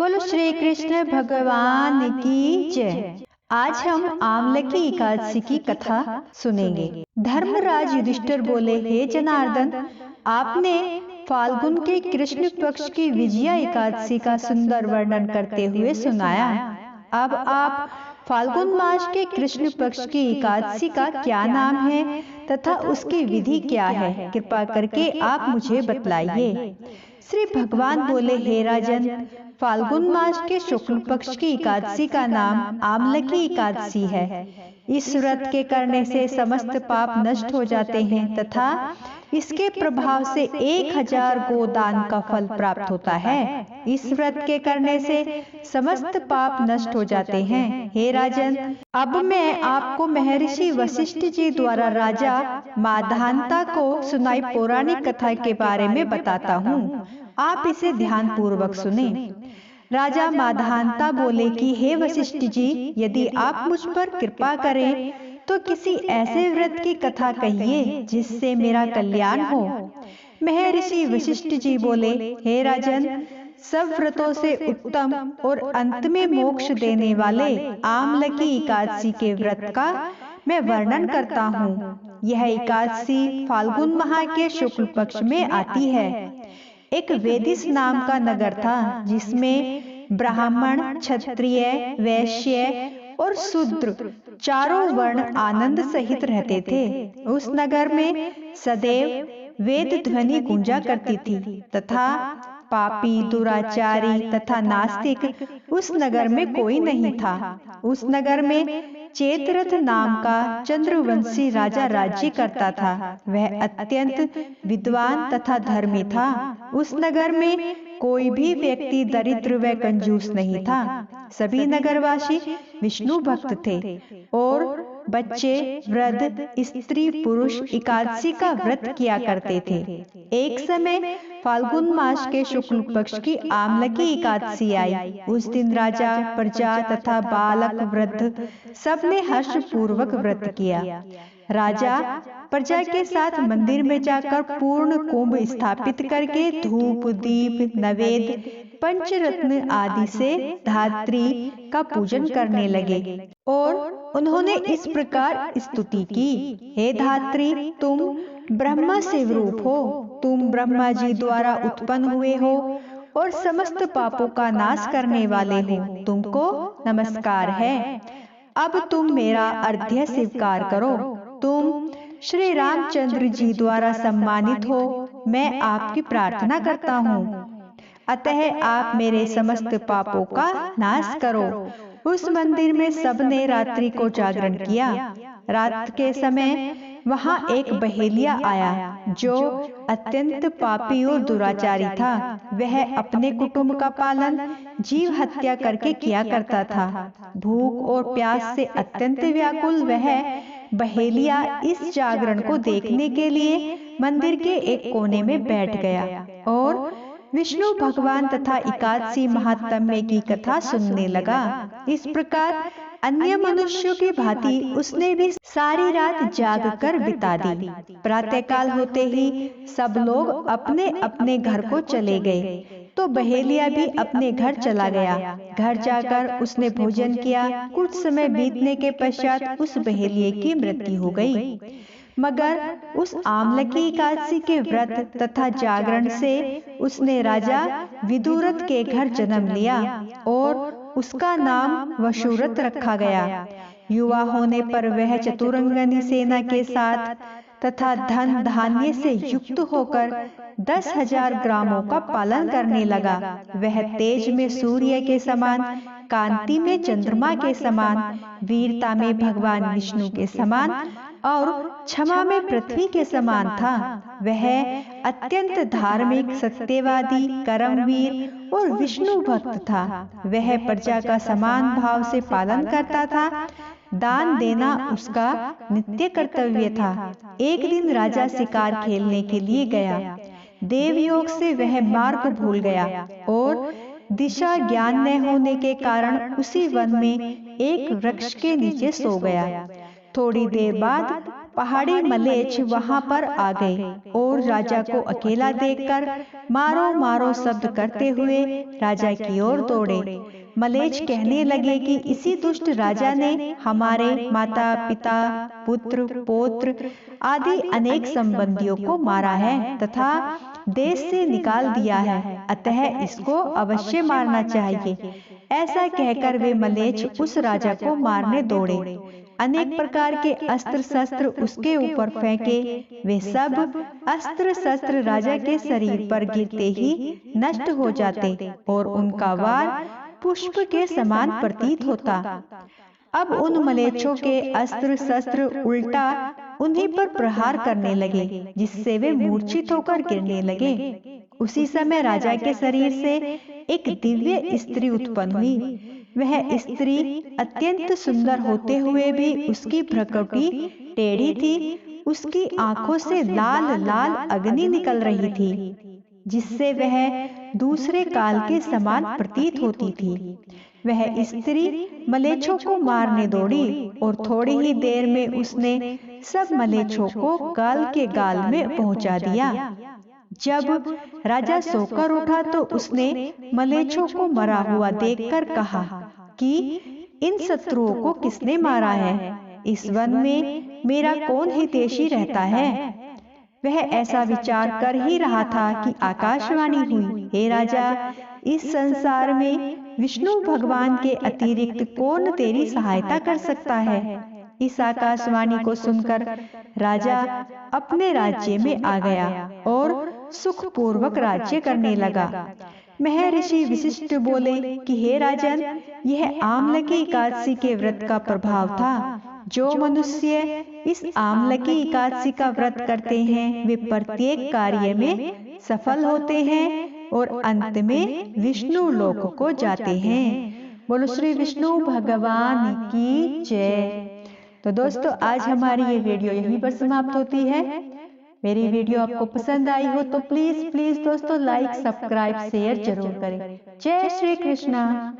बोलो श्री कृष्ण भगवान की जय। आज हम आमलकी एकादशी की कथा सुनेंगे। धर्मराज युधिष्ठिर बोले, हे जनार्दन, आपने फाल्गुन के कृष्ण पक्ष की विजया एकादशी का सुंदर वर्णन करते हुए सुनाया। अब आप फाल्गुन मास के कृष्ण पक्ष की एकादशी का क्या नाम है तथा उसकी विधि क्या है, कृपा करके आप मुझे बतलाइए। श्री भगवान बोले, हे राजन, फाल्गुन मास के शुक्ल पक्ष की एकादशी का नाम आमलकी एकादशी है। इस व्रत के करने से समस्त पाप नष्ट हो जाते हैं तथा इसके प्रभाव से 1000 गोदान का फल प्राप्त होता है। इस व्रत के करने से समस्त पाप नष्ट हो जाते हैं। हे राजन, अब मैं आपको महर्षि वशिष्ठ जी द्वारा राजा माधानता को सुनाई पौराणिक कथा के बारे में बताता हूँ। आप इसे ध्यान पूर्वक सुने। राजा माधानता बोले कि हे वशिष्ठ जी, यदि आप मुझ पर कृपा करें तो किसी ऐसे व्रत की कथा कहिए जिससे मेरा कल्याण हो। महर्षि वशिष्ठ जी बोले, हे राजन, सब व्रतों से उत्तम और अंत में मोक्ष देने वाले आमलकी एकादशी के व्रत का मैं वर्णन करता हूँ। यह एकादशी फाल्गुन माह के शुक्ल पक्ष में आती है। एक वेदिस नाम का नगर था जिसमें ब्राह्मण, क्षत्रिय, वैश्य और शूद्र चारों वर्ण आनंद सहित रहते थे। उस नगर में सदैव वेद ध्वनि गूंजा करती थी तथा पापी, दुराचारी तथा नास्तिक उस नगर में कोई नहीं था। उस नगर में चेतरथ नाम का चंद्रवंशी राजा राज्य करता था। वह अत्यंत विद्वान तथा धर्मी था। उस नगर में कोई भी व्यक्ति दरिद्र व कंजूस नहीं था। सभी नगरवासी विष्णु भक्त थे और बच्चे, वृद्ध, स्त्री, पुरुष एकादशी का व्रत किया करते थे। एक समय फाल्गुन मास के शुक्ल पक्ष की आमलकी एकादशी आई। उस दिन राजा, प्रजा तथा बालक, वृद्ध सबने हर्ष पूर्वक व्रत किया। राजा प्रजा के साथ मंदिर में जाकर पूर्ण कुंभ स्थापित करके धूप, दीप, नवेद, पंचरत्न आदि से धात्री का पूजन करने लगे और उन्होंने इस प्रकार स्तुति की, हे धात्री, तुम ब्रह्मा से रूप हो, तुम ब्रह्मा जी द्वारा उत्पन्न हुए हो और समस्त पापों का नाश करने वाले हो। तुमको नमस्कार है। अब तुम मेरा अर्घ्य स्वीकार करो। तुम श्री रामचंद्र जी द्वारा सम्मानित हो। मैं आपकी प्रार्थना करता हूँ, अतः आप मेरे समस्त पापों का नाश करो। उस मंदिर में सबने रात्रि को जागरण किया। रात के समय वहां एक बहेलिया आया जो अत्यंत पापी और दुराचारी था। वह अपने कुटुंब का पालन जीव हत्या करके किया करता था। भूख और प्यास से अत्यंत व्याकुल वह बहेलिया इस जागरण को देखने के लिए मंदिर के एक कोने में बैठ गया और विष्णु भगवान तथा एकादशी महात्म्य की कथा सुनने लगा। इस प्रकार अन्य मनुष्यों की भांति उसने भी सारी रात जागकर बिता दी। प्रातःकाल होते ही सब लोग अपने अपने घर को चले गए तो बहेलिया भी अपने घर चला गया। घर जाकर उसने भोजन किया। कुछ समय बीतने के पश्चात उस बहेलिये की मृत्यु हो गई। मगर उस आमलकी एकादशी के व्रत तथा जागरण से उसने राजा विदुरथ के घर जन्म लिया और उसका नाम वशुरथ रखा गया। युवा होने पर वह चतुरंगनी सेना के साथ तथा धन धान्य से युक्त होकर 10,000 ग्रामों का पालन करने लगा। वह तेज में सूर्य के समान, कांति में चंद्रमा के समान, वीरता में भगवान विष्णु के समान और क्षमा में पृथ्वी के समान था। वह अत्यंत धार्मिक, सत्यवादी, कर्मवीर और विष्णु भक्त था। वह प्रजा का समान भाव से पालन करता था। दान देना उसका नित्य कर्तव्य था। एक दिन राजा शिकार खेलने के लिए गया। देवयोग से वह मार्ग भूल गया और दिशा ज्ञान न होने के कारण उसी वन में एक वृक्ष के नीचे सो गया। थोड़ी देर बाद पहाड़ी मलेच्छ वहां पर आ गए और राजा को अकेला देखकर मारो मारो शब्द करते हुए राजा की ओर दौड़े। मलेच्छ कहने लगे कि इसी दुष्ट राजा ने हमारे माता पिता पुत्र पौत्र आदि अनेक संबंधियों को मारा है तथा देश से निकाल दिया है, अतः इसको अवश्य मारना चाहिए। ऐसा कहकर वे मलेच्छ उस राजा को मारने दौड़े। अनेक प्रकार के अस्त्र शस्त्र उसके ऊपर फेंके। वे सब अस्त्र शस्त्र राजा के शरीर पर गिरते ही नष्ट हो जाते और उनका वार पुष्प के समान प्रतीत होता। अब उन मलेच्छों के अस्त्र शस्त्र उल्टा उन्हीं पर प्रहार करने लगे, जिससे वे मूर्छित होकर गिरने लगे। उसी समय राजा के शरीर से एक दिव्य स्त्री उत्पन्न हुई। वह स्त्री अत्यंत सुंदर होते हुए भी उसकी प्रकृति टेढ़ी थी। उसकी आंखों से लाल लाल अग्नि निकल रही थी, जिससे वह दूसरे काल के समान प्रतीत होती थी। वह स्त्री मलेच्छों को मारने दौड़ी और थोड़ी ही देर में उसने सब मलेच्छों को गाल के गाल में पहुंचा दिया। जब राजा सोकर उठा तो उसने मलेच्छों को मरा हुआ देखकर कहा कि इन शत्रुओं को किसने मारा है? इस वन में मेरा कौन हितैषी रहता है? वह ऐसा विचार कर ही रहा था कि आकाशवाणी हुई, हे राजा, इस संसार में विष्णु भगवान के अतिरिक्त कौन तेरी सहायता कर सकता है? इस आकाशवाणी को सुनकर राजा अपने राज्य में आ गया और सुखपूर्वक राज्य करने लगा। महर्षि वशिष्ठ बोले कि हे राजन, यह आमलकी एकादशी के व्रत का प्रभाव था। जो मनुष्य इस आमलकी एकादशी का व्रत करते हैं वे प्रत्येक कार्य में सफल होते हैं और अंत में विष्णु लोक को जाते हैं। बोलो श्री विष्णु भगवान की जय। तो दोस्तों, आज हमारी ये वीडियो यहीं पर समाप्त होती है। मेरी वीडियो आपको पसंद आई हो तो प्लीज दोस्तों लाइक सब्सक्राइब शेयर जरूर करें। जय श्री कृष्णा।